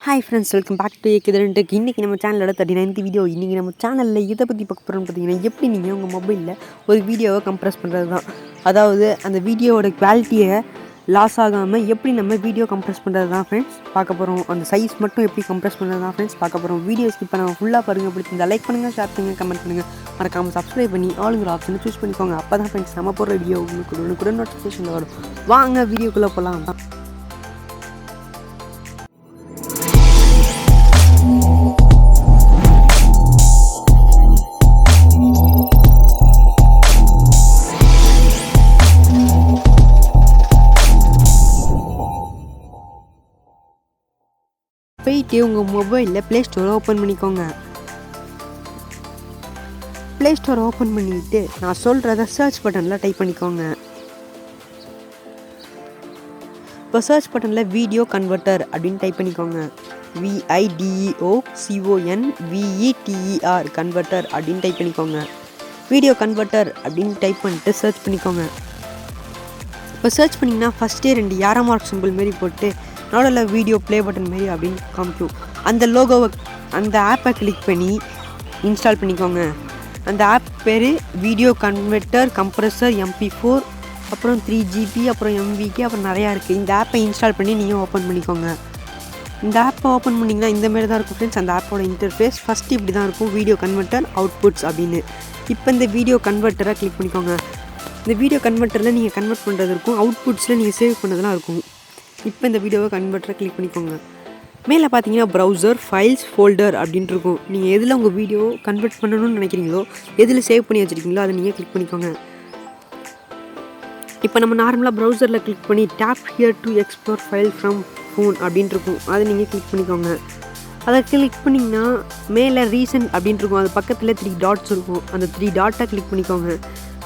Hi friends, welcome back to dharanitech. இன்னைக்கு நம்ம சேனலோட 39th வீடியோ. இன்னைக்கு நம்ம சேனலில் இதை பற்றி பார்க்க போகிறோம்னு பார்த்தீங்கன்னா, எப்படி நீங்கள் உங்கள் மொபைலில் ஒரு வீடியோவை கம்ப்ரஸ் பண்ணுறது தான். அதாவது அந்த வீடியோவோட குவாலிட்டியை லாஸ் ஆகாமல் எப்படி நம்ம வீடியோ கம்ப்ரஸ் பண்ணுறது தான் ஃப்ரெண்ட்ஸ் பார்க்க போகிறோம். அந்த சைஸ் மட்டும் எப்படி கம்ப்ரஸ் பண்ணுறது தான் ஃப்ரெண்ட்ஸ் பார்க்க போகிறோம். வீடியோ ஸ்கிப் பண்ணாமல் ஃபுல்லாக பாருங்கள். பிடிச்சிருந்தா லைக் பண்ணுங்கள், ஷேர் பண்ணுங்கள், கமெண்ட் பண்ணுங்கள். மறக்காமல் சப்ஸ்கிரைப் பண்ணி ஆளுங்கிற ஆப்ஷனை சூஸ் பண்ணிக்கோங்க. அப்போ தான் ஃப்ரெண்ட்ஸ் நம்ம போகிற வீடியோ உங்களுக்கு கூட நோட்டிஃபிகேஷனில் வரும். வாங்க வீடியோக்குள்ளே போகலாம். போயிட்டு உங்கள் மொபைலில் ப்ளே ஸ்டோரை ஓப்பன் பண்ணிக்கோங்க. ப்ளே ஸ்டோரை ஓப்பன் பண்ணிவிட்டு நான் சொல்கிறத சர்ச் பட்டனில் டைப் பண்ணிக்கோங்க. இப்போ சர்ச் பட்டனில் வீடியோ கன்வெர்ட்டர் அப்படின்னு டைப் பண்ணிக்கோங்க. VIDEOCONVERTER கன்வெர்ட்டர் அப்படின்னு டைப் பண்ணிக்கோங்க. வீடியோ கன்வெர்ட்டர் அப்படின்னு டைப் பண்ணிட்டு சர்ச் பண்ணிக்கோங்க. இப்போ சர்ச் பண்ணிங்கன்னா ஃபஸ்ட்டே 2 யாரோ மார்க் சிம்பிள் மாரி போட்டு நோடில் வீடியோ ப்ளே பட்டன் மாரி அப்படின்னு காமிக்கும். அந்த லோகோவை அந்த ஆப்பை கிளிக் பண்ணி இன்ஸ்டால் பண்ணிக்கோங்க. அந்த ஆப் பேர் வீடியோ கன்வெர்ட்டர் கம்ப்ரஸர் MP4, அப்புறம் 3GB, அப்புறம் MVK, அப்புறம் நிறையா இருக்குது. இந்த ஆப்பை இன்ஸ்டால் பண்ணி நீங்கள் ஓப்பன் பண்ணிக்கோங்க. இந்த ஆப்பை ஓப்பன் பண்ணிங்கன்னா இந்தமாரி தான் இருக்கும் ஃப்ரெண்ட்ஸ். அந்த ஆப்போட இன்டர்ஃபேஸ் ஃபஸ்ட்டு இப்படி தான் இருக்கும், வீடியோ கன்வெர்ட்டர் அவுட்புட்ஸ் அப்படின்னு. இப்போ இந்த வீடியோ கன்வெர்ட்டரை கிளிக் பண்ணிக்கோங்க. இந்த வீடியோ கன்வெர்ட்டரில் நீங்கள் கன்வெர்ட் பண்ணுறது இருக்கும், அவுட்புட்ஸில் நீங்கள் சேவ் பண்ணதெல்லாம் இருக்கும். இப்போ இந்த வீடியோவை கன்வெர்ட்டரை கிளிக் பண்ணிக்கோங்க. மேலே பார்த்தீங்கன்னா ப்ரௌசர், ஃபைல்ஸ், ஃபோல்டர் அப்படின்ட்டு இருக்கும். நீங்கள் எதில் உங்கள் வீடியோ கன்வெர்ட் பண்ணணும்னு நினைக்கிறீங்களோ, எதில் சேவ் பண்ணி வச்சுருக்கீங்களோ அதை நீங்கள் கிளிக் பண்ணிக்கோங்க. இப்போ நம்ம நார்மலாக ப்ரௌசரில் கிளிக் பண்ணி tap here to explore file from phone அப்படின்ட்டு இருக்கும், அதை நீங்கள் கிளிக் பண்ணிக்கோங்க. அதை கிளிக் பண்ணிங்கன்னா மேலே ரீசன்ட் அப்படின்ட்டு இருக்கும், அது பக்கத்தில் 3 டாட்ஸ் இருக்கும். அந்த 3 டாட்டை கிளிக் பண்ணிக்கோங்க.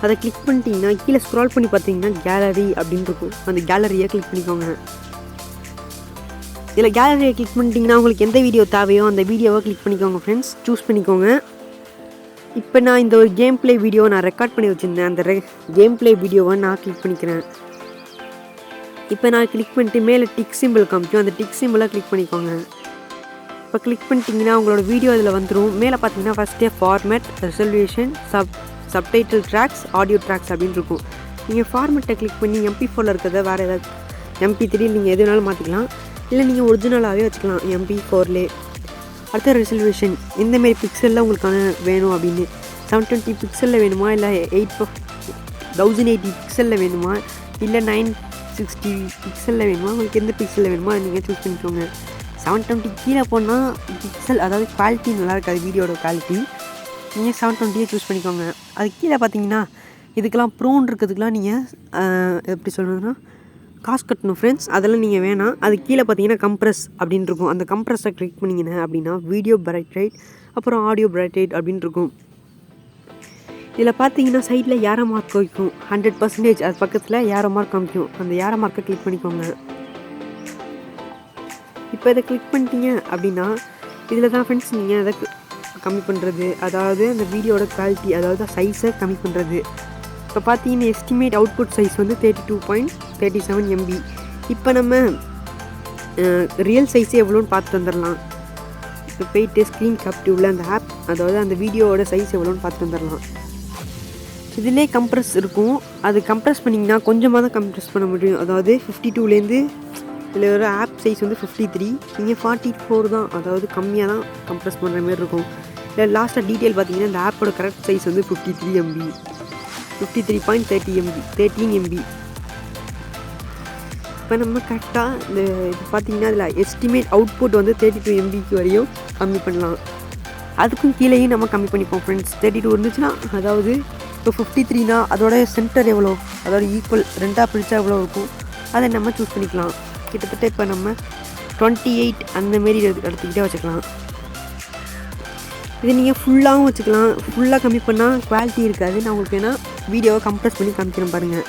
அதை கிளிக் பண்ணிட்டீங்கன்னா கீழே ஸ்க்ரால் பண்ணி பார்த்தீங்கன்னா கேலரி அப்படின்னு இருக்கும், அந்த கேலரியை கிளிக் பண்ணிக்கோங்க. இதில் கேலரியை கிளிக் பண்ணிட்டீங்கன்னா உங்களுக்கு எந்த வீடியோ தேவையோ அந்த வீடியோவை கிளிக் பண்ணிக்கோங்க ஃப்ரெண்ட்ஸ், சூஸ் பண்ணிக்கோங்க. இப்போ நான் இந்த ஒரு கேம் ப்ளே வீடியோவை நான் ரெக்கார்ட் பண்ணி வச்சுருந்தேன், அந்த கேம் ப்ளே வீடியோவை நான் கிளிக் பண்ணிக்கிறேன். இப்போ நான் கிளிக் பண்ணிட்டு மேலே டிக் சிம்பிள் காமிக்கும், அந்த டிக் சிம்பிளை கிளிக் பண்ணிக்கோங்க. இப்போ கிளிக் பண்ணிட்டீங்கன்னா உங்களோட வீடியோ இதில் வந்துடும். மேலே பார்த்தீங்கன்னா ஃபஸ்ட்டே format, resolution, subtitle tracks, audio tracks அப்படின்னு இருக்கும். நீங்கள் ஃபார்மேட்டை கிளிக் பண்ணி MP4 இருக்கிறத வேறு ஏதாவது MP3 நீங்கள் எது வேணாலும் மாற்றிக்கலாம், இல்லை நீங்கள் ஒரிஜினலாகவே வச்சுக்கலாம் MP4லே. அடுத்த ரெசல்யூஷன் இந்தமாரி பிக்சலில் உங்களுக்கு வேணும் அப்படின்னு 720 பிக்சலில் வேணுமா, இல்லை 1080 பிக்சலில் வேணுமா, இல்லை 960 பிக்சலில் வேணுமா, உங்களுக்கு எந்த பிக்சலில் வேணுமோ அதை நீங்கள் சூஸ் பண்ணிக்கோங்க. 720 கீழே போனால் பிக்சல் அதாவது குவாலிட்டி நல்லா இருக்காது, வீடியோட குவாலிட்டி. நீங்கள் 720 சூஸ் பண்ணிக்கோங்க. அது கீழே பார்த்தீங்கன்னா இதுக்கெல்லாம் ப்ரோன் இருக்கிறதுக்கெலாம் நீங்கள் எப்படி சொல்கிறதுனா காசு கட்டணும் ஃப்ரெண்ட்ஸ், அதெல்லாம் நீங்கள் வேணாம். அது கீழே பார்த்தீங்கன்னா கம்ப்ரஸ் அப்படின்னு இருக்கும், அந்த கம்ப்ரஸை கிளிக் பண்ணிங்கன்னா அப்படின்னா வீடியோ பிரைட் ரேட், அப்புறம் ஆடியோ பிரைட் ரேட் அப்படின்னு இருக்கும். இதில் பார்த்தீங்கன்னா சைடில் ஏரோ மார்க் வைக்கும் 100%, அது பக்கத்தில் ஏரோ மார்க் காமிக்கும், அந்த ஏரோ மார்க்கை கிளிக் பண்ணிக்கோங்க. இப்போ இதை கிளிக் பண்ணிட்டீங்க அப்படின்னா இதில் தான் ஃப்ரெண்ட்ஸ் நீங்கள் அதை கம்மி பண்ணுறது, அதாவது அந்த வீடியோட குவாலிட்டி அதாவது சைஸை கம்மி பண்ணுறது. இப்போ பார்த்தீங்கன்னா எஸ்டிமேட் அவுட்புட் சைஸ் வந்து 32.37 MB. இப்போ நம்ம ரியல் சைஸு எவ்வளோன்னு பார்த்துட்டு வந்துடலாம். இப்போ போயிட்டு ஸ்க்ரீன் கேப்டிவில் அந்த ஆப் அதாவது அந்த வீடியோவோட சைஸ் எவ்வளோன்னு பார்த்துட்டு வந்துடலாம். இதிலே கம்ப்ரஸ் இருக்கும், அது கம்ப்ரஸ் பண்ணிங்கன்னா கொஞ்சமாக தான் கம்ப்ரஸ் பண்ண முடியும். அதாவது 52லேருந்து இதில் ஒரு ஆப் சைஸ் வந்து 53, நீங்கள் 44 தான், அதாவது கம்மியாக தான் கம்ப்ரஸ் பண்ணுற மாதிரி இருக்கும். இல்லை லாஸ்ட்டாக டீட்டெயில் பார்த்தீங்கன்னா இந்த ஆப்போட கரெக்ட் சைஸ் வந்து 53 MB, 53.13 MB. இப்போ நம்ம கரெக்டாக இந்த இது பார்த்திங்கன்னா அதில் எஸ்டிமேட் அவுட்புட் வந்து 32 MBக்கு வரையும் கம்மி பண்ணலாம். அதுக்கும் கீழேயும் நம்ம கம்மி பண்ணிப்போம் ஃப்ரெண்ட்ஸ். 32 இருந்துச்சுன்னா, அதாவது இப்போ 53னா அதோட சென்டர் எவ்வளோ, அதோட ஈக்குவல் 2ஆக பிரித்தா எவ்வளோ இருக்கும் அதை நம்ம சூஸ் பண்ணிக்கலாம். கிட்டத்தட்ட இப்போ நம்ம 28 அந்தமாரி எடுத்துக்கிட்டே வச்சுக்கலாம். இது நீங்கள் ஃபுல்லாகவும் வச்சுக்கலாம், ஃபுல்லாக கம்மி பண்ணால் குவாலிட்டி இருக்காது. நான் உங்களுக்கு வேணால் வீடியோவை கம்ப்ரஸ் பண்ணி காமிக்கிறேன் பாருங்கள்.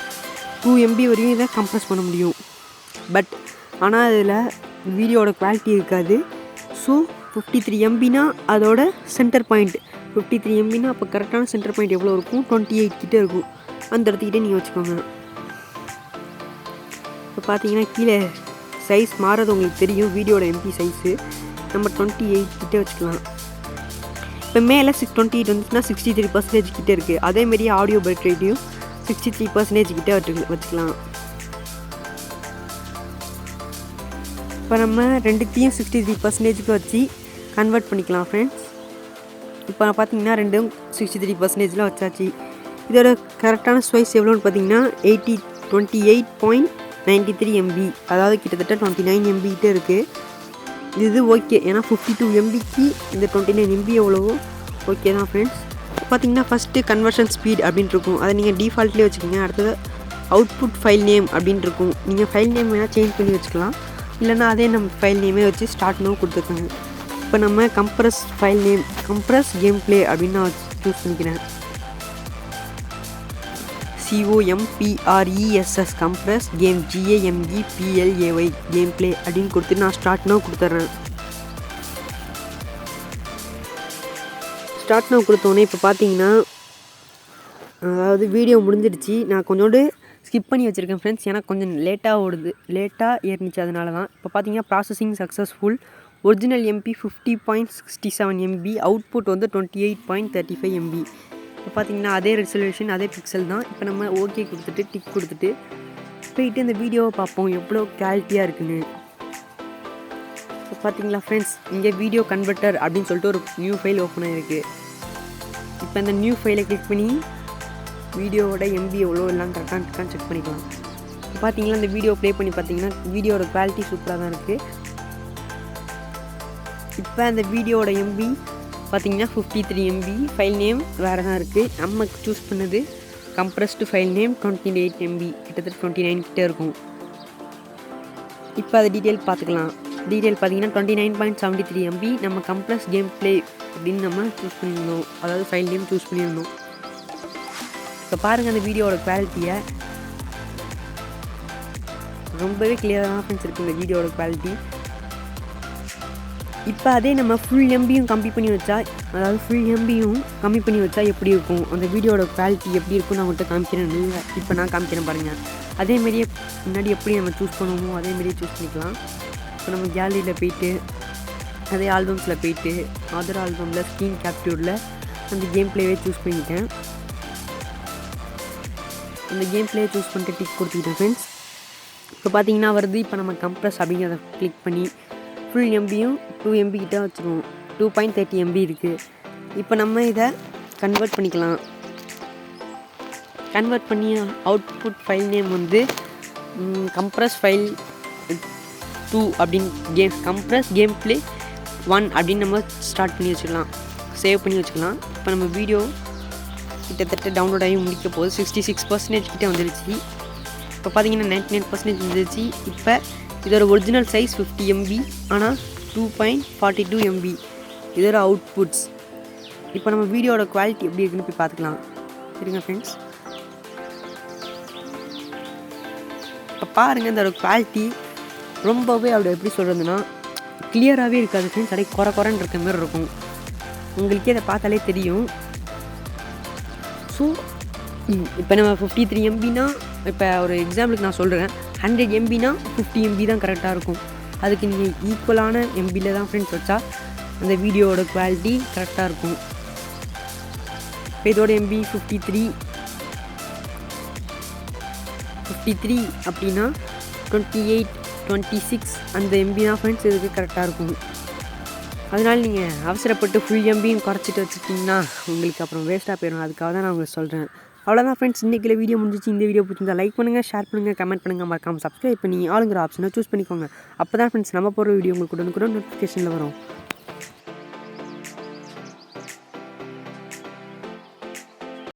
2 MB வரையும் இதை கம்ப்ரஸ் பண்ண முடியும், பட் ஆனால் அதில் வீடியோட குவாலிட்டி இருக்காது. ஸோ 53 MBனா அதோட சென்டர் பாயிண்ட் 53 MBனா அப்போ கரெக்டான சென்டர் பாயிண்ட் எவ்வளோ இருக்கும், 28 கிட்டே இருக்கும், அந்த இடத்துக்கிட்டே நீங்கள் வச்சுக்கோங்க. இப்போ பார்த்தீங்கன்னா கீழே சைஸ் மாறது உங்களுக்கு தெரியும். வீடியோட எம்பி சைஸு நம்ம 28 கிட்டே வச்சுக்கலாம். இப்போ மேலே 28 வந்துச்சுன்னா 63% கிட்டே இருக்குது. அதேமாரி ஆடியோ பைட் ரேட்டையும் 63% கிட்டே வச்சுக்கலாம். இப்போ நம்ம ரெண்டுத்தையும் 63%க்கு வச்சு கன்வெர்ட் பண்ணிக்கலாம் ஃப்ரெண்ட்ஸ். இப்போ பார்த்தீங்கன்னா ரெண்டும் 63%ல் வச்சாச்சு. இதோட கரெக்டான ஸ்பைஸ் எவ்வளோன்னு பார்த்தீங்கன்னா 28.93 MB, அதாவது கிட்டத்தட்ட 29 MB கிட்டே இருக்குது. இது ஓகே, ஏன்னா 52 MBக்கு இந்த 29 MB எவ்வளவோ ஓகே தான் ஃப்ரெண்ட்ஸ். பார்த்தீங்கன்னா ஃபஸ்ட்டு கன்வர்ஷன் ஸ்பீட் அப்படின்ட்டு இருக்கும், அதை நீங்கள் டிஃபால்ட்லேயே வச்சுக்கோங்க. அடுத்தது அவுட்புட் ஃபைல் நேம் அப்படின்ட்டு இருக்கும். நீங்கள் ஃபைல் நேம் வேணால் சேஞ்ச் பண்ணி வச்சுக்கலாம், இல்லைனா அதே நம்ம ஃபைல் நேமே வச்சு ஸ்டார்ட் நோ கொடுத்துருக்கோங்க. இப்போ நம்ம compress file name compress game play அப்படின்னு நான் சூஸ் பண்ணிக்கிறேன். COMPRESS compress game GAMEPLAY game play அப்படின்னு கொடுத்து நான் ஸ்டார்ட் நோ கொடுத்துட்றேன். ஸ்டார்ட் நோ கொடுத்தோன்னே இப்போ பார்த்தீங்கன்னா அதாவது வீடியோ முடிஞ்சிடுச்சு. நான் கொஞ்சோண்டு ஸ்கிப் பண்ணி வச்சுருக்கேன் ஃப்ரெண்ட்ஸ், ஏன்னா கொஞ்சம் லேட்டாக ஏறிச்சு, அதனால தான். இப்போ பார்த்தீங்கன்னா processing successful, original MP 50.67 MB, output வந்து 28.35 MB. இப்போ பார்த்தீங்கன்னா அதே ரெசல்யூஷன் அதே பிக்சல் தான். இப்போ நம்ம ஓகே கொடுத்துட்டு டிக் கொடுத்துட்டு போயிட்டு இந்த வீடியோவை பார்ப்போம் எவ்வளோ குவாலிட்டியாக இருக்குன்னு. இப்போ பார்த்தீங்களா ஃப்ரெண்ட்ஸ், இங்கே வீடியோ கன்வெர்ட்டர் அப்படின்னு சொல்லிட்டு ஒரு நியூ ஃபைல் ஓப்பன் ஆகிருக்கு. இப்போ இந்த நியூ ஃபைலை கிளிக் பண்ணி வீடியோவோட MB எவ்வளோ எல்லாம் கரெக்டாக இருக்கான்னு செக் பண்ணிக்கலாம். இப்போ பார்த்தீங்கன்னா இந்த வீடியோ ப்ளே பண்ணி பார்த்தீங்கன்னா வீடியோட குவாலிட்டி சூப்பராக தான் இருக்குது. இப்போ அந்த வீடியோட MB பார்த்தீங்கன்னா 53 MB, ஃபைல் நேம் வேறு தான் இருக்குது. நம்ம சூஸ் பண்ணது கம்ப்ரஸ்டு ஃபைல் நேம் 28 MB, கிட்டத்தட்ட 29 கிட்டே இருக்கும். இப்போ அதை டீட்டெயில் பார்த்துக்கலாம். டீட்டெயில் பார்த்தீங்கன்னா 29.73 MB, நம்ம கம்ப்ரஸ் கேம் ப்ளே அப்படின்னு நம்ம சூஸ் பண்ணியிருந்தோம், அதாவது ஃபைல் நேம் சூஸ் பண்ணியிருந்தோம். இப்போ பாருங்கள் அந்த வீடியோட குவாலிட்டியை, ரொம்பவே கிளியராக தான் ஃப்ரெண்ட்ஸ் இருக்குது இந்த வீடியோட குவாலிட்டி. இப்போ அதே நம்ம ஃபுல் MBயும் கம்மி பண்ணி வச்சா, அதாவது ஃபுல் MBயும் கம்மி பண்ணி வச்சா எப்படி இருக்கும், அந்த வீடியோட குவாலிட்டி எப்படி இருக்கும்னு நான் உங்கள்கிட்ட காமிக்கிறேன். இப்போ நான் காமிக்கிறேன் பாருங்கள். அதேமாரியே முன்னாடி எப்படி நம்ம சூஸ் பண்ணுவோமோ அதேமாரியே சூஸ் பண்ணிக்கலாம். இப்போ நம்ம கேலரியில் போயிட்டு அதே ஆல்பம்ஸில் போயிட்டு அதர் ஆல்பமில் ஸ்க்ரீன் கேப்டியூரில் அந்த கேம் ப்ளேவே சூஸ் பண்ணிட்டேன். அந்த கேம் ப்ளே சூஸ் பண்ணிட்டு டிக் கொடுத்துக்கிட்டேன் ஃப்ரெண்ட்ஸ். இப்போ பார்த்தீங்கன்னா வருது. இப்போ நம்ம கம்ப்ரஸ் அப்படிங்கிறத கிளிக் பண்ணி ஃபுல் MBயும் 2 MB கிட்ட வச்சுருவோம். 2.30 MB இருக்குது. இப்போ நம்ம இதை கன்வெர்ட் பண்ணிக்கலாம். கன்வெர்ட் பண்ணி அவுட்புட் ஃபைல் நேம் வந்து கம்ப்ரஸ் ஃபைல் 2 அப்படின்னு கம்ப்ரஸ் கேம் ப்ளே 1 அப்படின்னு நம்ம ஸ்டார்ட் பண்ணி வச்சுக்கலாம், சேவ் பண்ணி வச்சுக்கலாம். இப்போ நம்ம வீடியோ கிட்டத்தட்ட டவுன்லோட் ஆகி முடிக்க போது 66% கிட்டே வந்துடுச்சு. இப்போ பார்த்தீங்கன்னா 99% வந்துடுச்சு. இப்போ இதோட ஒரிஜினல் சைஸ் 50 MB, ஆனால் 2.42 MB இதோட அவுட்புட்ஸ். இப்போ நம்ம வீடியோட குவாலிட்டி எப்படி இருக்குன்னு போய் பார்த்துக்கலாம். சரிங்க ஃப்ரெண்ட்ஸ், இப்போ பாருங்கள் இதோட குவாலிட்டி ரொம்பவே அப்படி எப்படி சொல்கிறதுனா கிளியராகவே இருக்காது ஃப்ரெண்ட்ஸ், அப்படியே குறைன்னு இருக்க மாதிரி இருக்கும். உங்களுக்கே அதை பார்த்தாலே தெரியும். ஸோ இப்போ நம்ம 53 MBனா, இப்போ ஒரு எக்ஸாம்பிளுக்கு நான் சொல்கிறேன், 100 MBனா 50 MB தான் கரெக்டாக இருக்கும். அதுக்கு நீங்கள் ஈக்குவலான MBயில் தான் ஃப்ரெண்ட்ஸ் வச்சா அந்த வீடியோவோட குவாலிட்டி கரெக்டாக இருக்கும். இப்போ இதோட MB 53 அப்படின்னா 28, 26 அந்த MB தான் ஃப்ரெண்ட்ஸ் இதுக்கு கரெக்டாக இருக்கும். அதனால் நீங்கள் அவசரப்பட்டு ஃபுல் MBயும் குறைச்சிட்டு வச்சுட்டிங்கன்னா உங்களுக்கு அப்புறம் வேஸ்ட்டாக போயிடும். அதுக்காக தான் நான் உங்களுக்கு சொல்கிறேன். அவ்வளோதான் ஃப்ரெண்ட்ஸ், இன்றைக்கி வீடியோ முடிஞ்சிச்சு. இந்த வீடியோ பிடிச்சிருந்தா லைக் பண்ணுங்கள், ஷேர் பண்ணுங்கள், கமெண்ட் பண்ணுங்கள், மறக்காமல் சப்ஸ்கிரைப் பண்ணி ஆளுங்கிற ஆப்ஷனை சூஸ் பண்ணிக்கோங்க. அப்போ தான் ஃப்ரெண்ட்ஸ் நம்ம போகிற வீடியோ உங்களுக்கு உடனுக்குடன் நோட்டிஃபிகேஷனில் வரும்.